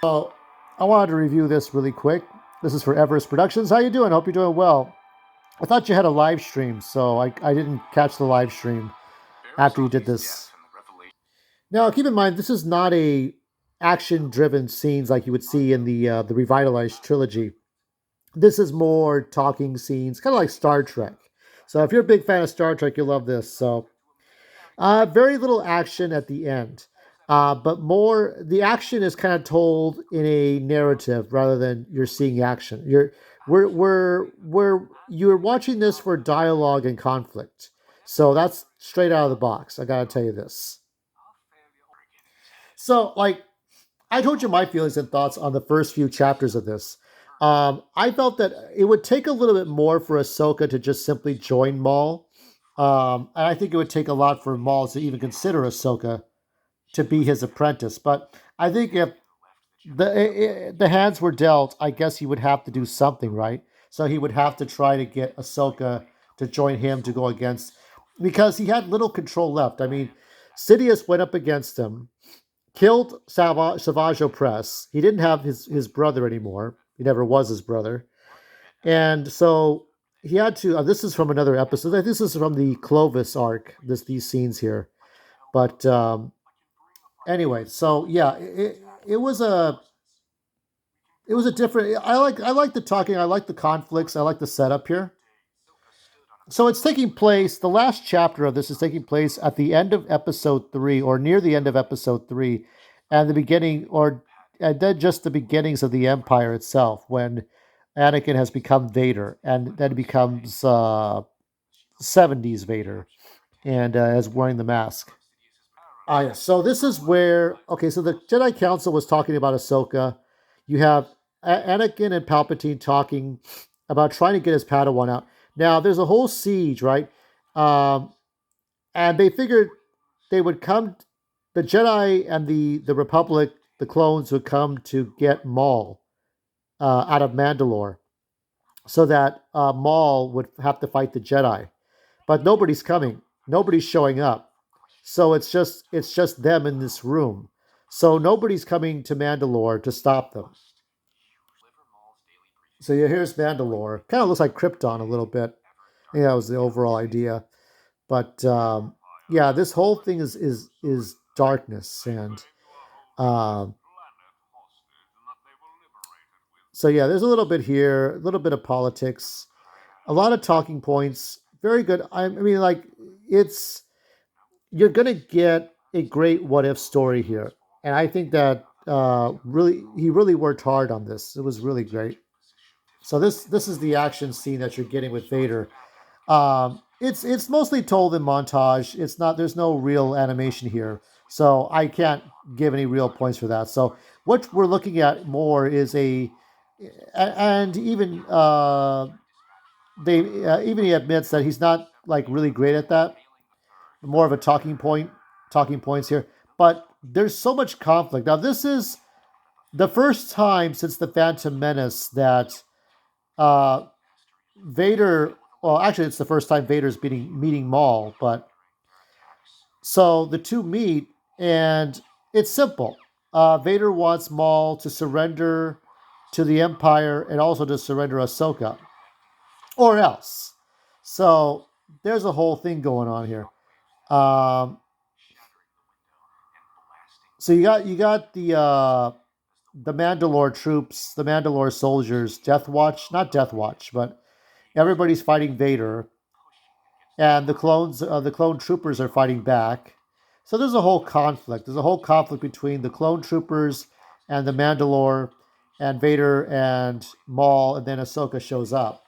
So I wanted to review this really quick. This is for Everest Productions. How you doing? Hope you're doing well. I thought you had a live stream, so I didn't catch the live stream after you did this. Now, keep in mind, this is not a action-driven scenes like you would see in the revitalized trilogy. This is more talking scenes, kind of like Star Trek. So if you're a big fan of Star Trek, you'll love this. So very little action at the end, but more the action is kind of told in a narrative rather than you're seeing action. You're watching this for dialogue and conflict. So that's straight out of the box. I gotta tell you this. So like I told you my feelings and thoughts on the first few chapters of this. I felt that it would take a little bit more for Ahsoka to just simply join Maul. And I think it would take a lot for Maul to even consider Ahsoka to be his apprentice. But I think if the hands were dealt, I guess he would have to do something, right? So he would have to try to get Ahsoka to join him to go against, because he had little control left. I mean, Sidious went up against him, killed Savage Opress. He didn't have his brother anymore. He never was his brother, and so he had to. This is from another episode. This is from the Clovis arc. These scenes here, but anyway, so yeah, it was a different. I like the talking. I like the conflicts. I like the setup here. So it's taking place. The last chapter of this is taking place at the end of episode three, or near the end of episode three, and the beginning, or and then just the beginnings of the Empire itself, when Anakin has become Vader, and then becomes 70s Vader, and is wearing the mask. Ah, yes. So this is where okay. So the Jedi Council was talking about Ahsoka. You have Anakin and Palpatine talking about trying to get his Padawan out. Now there's a whole siege, right? Um, and they figured they would come. The Jedi and the Republic, the clones, would come to get Maul out of Mandalore, so that Maul would have to fight the Jedi. But nobody's coming. Nobody's showing up. So it's just them in this room. So nobody's coming to Mandalore to stop them. So yeah, here's Mandalore. Kind of looks like Krypton a little bit. Yeah, that was the overall idea. But yeah, this whole thing is darkness, and um, so yeah, there's a little bit here, a little bit of politics, a lot of talking points. Very good. I mean, like it's you're gonna get a great what if story here, and I think that really he really worked hard on this. It was really great. So this is the action scene that you're getting with Vader. It's mostly told in montage. It's not there's no real animation here, so I can't give any real points for that. So what we're looking at more is and even they even he admits that he's not like really great at that. More of a talking points here. But there's so much conflict. Now this is the first time since the Phantom Menace that uh, Vader. Well, actually, it's the first time Vader's meeting Maul. But so the two meet, and it's simple. Vader wants Maul to surrender to the Empire and also to surrender Ahsoka, or else. So there's a whole thing going on here. Um, so you got the Mandalore troops, the Mandalore soldiers, Death Watch, not Death Watch, but everybody's fighting Vader, and the clone troopers are fighting back. So there's a whole conflict. There's a whole conflict between the clone troopers and the Mandalore, and Vader and Maul, and then Ahsoka shows up.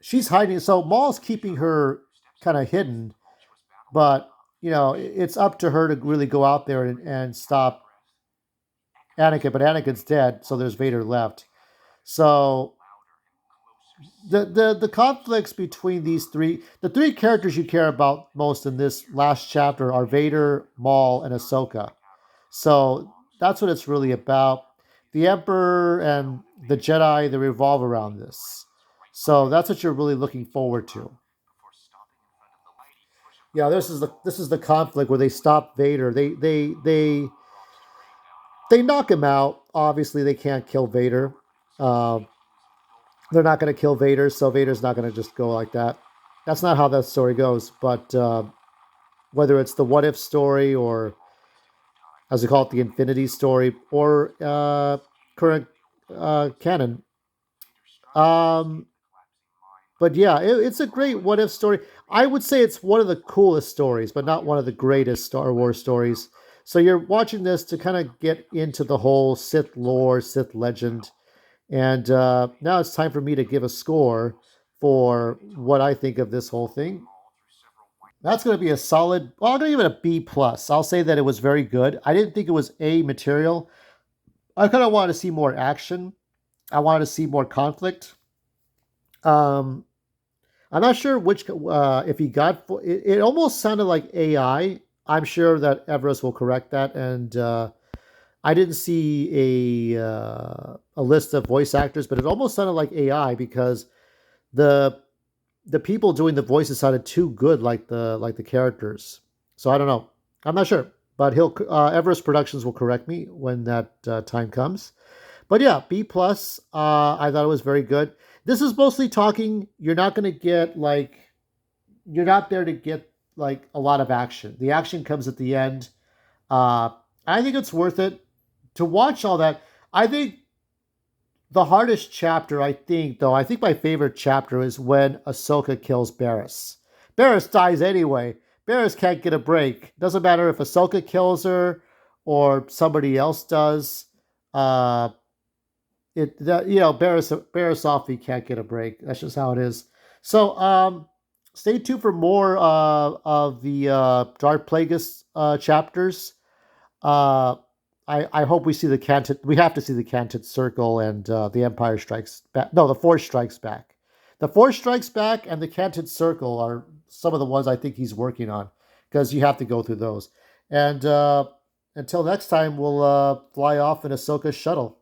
She's hiding, so Maul's keeping her kind of hidden, but it's up to her to really go out there and stop Anakin. But Anakin's dead, so there's Vader left. So the conflicts between the three characters you care about most in this last chapter are Vader, Maul, and Ahsoka. So that's what it's really about. The Emperor and the Jedi, they revolve around this. So that's what you're really looking forward to. Yeah, this is the conflict where they stop Vader. They They knock him out. Obviously, they can't kill Vader. Uh, they're not going to kill Vader, so Vader's not going to just go like that. That's not how that story goes. But whether it's the what if story or, as we call it, the infinity story or current canon, um, but yeah, it's a great what if story. I would say it's one of the coolest stories, but not one of the greatest Star Wars stories. So you're watching this to kind of get into the whole Sith lore, Sith legend, and now it's time for me to give a score for what I think of this whole thing. That's going to be a solid. Well, I'm going to give it a B plus. I'll say that it was very good. I didn't think it was A material. I kind of wanted to see more action. I wanted to see more conflict. Um, I'm not sure which if he got. It almost sounded like AI. I'm sure that Everest will correct that, and I didn't see a list of voice actors, but it almost sounded like AI because the the people doing the voices sounded too good, like the characters. So I don't know. I'm not sure, but he'll Everest Productions will correct me when that time comes. But yeah, B plus. I thought it was very good. This is mostly talking. You're not going to get like you're not there to get like a lot of action. The action comes at the end. Uh, I think it's worth it to watch all that. I think the hardest chapter, I think my favorite chapter is when Ahsoka kills Barriss. Barriss dies anyway. Barriss can't get a break. Doesn't matter if Ahsoka kills her or somebody else does. Uh, Barriss can't get a break. That's just how it is. So stay tuned for more of the Dark Plagueis chapters. Uh, I hope we see the Canton. We have to see the Canton Circle and the Empire Strikes Back. No, the Force Strikes Back. The Force Strikes Back and the Canton Circle are some of the ones I think he's working on because you have to go through those. And until next time, we'll fly off in Ahsoka's shuttle.